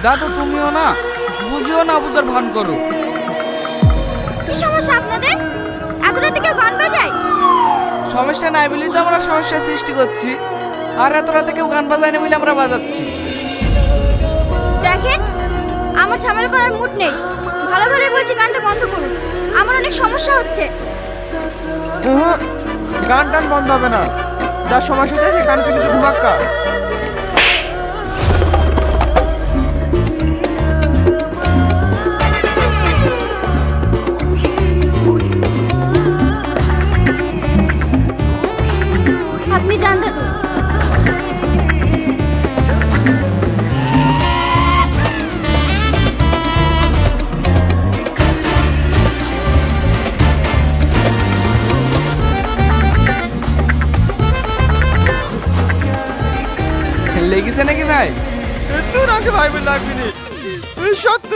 দাদু তুমিও না বুঝিও না বুঝার ভান করো। কি সমস্যা আপনাদের? এত রাতে কেউ গান বাজায়? সমস্যা নাই বলেই তো আমরা সমস্যা সৃষ্টি করছি। আর এত রাতে কেউ গান বাজায় না বলে আমরা বাজাচ্ছি। দেখেন, আমার ঝামেলা করার মুড নেই। ভালো ভালোই বলছি গানটা বন্ধ করুন, আমার অনেক সমস্যা হচ্ছে। গান টান বন্ধ হবে না, যার সমস্যা হচ্ছে সে গান কিনে ঘুমাক্কা। আপনি যান দাদু। লেগেছে নাকি ভাই? তোর আগে ভাই লাগবি নি সত্য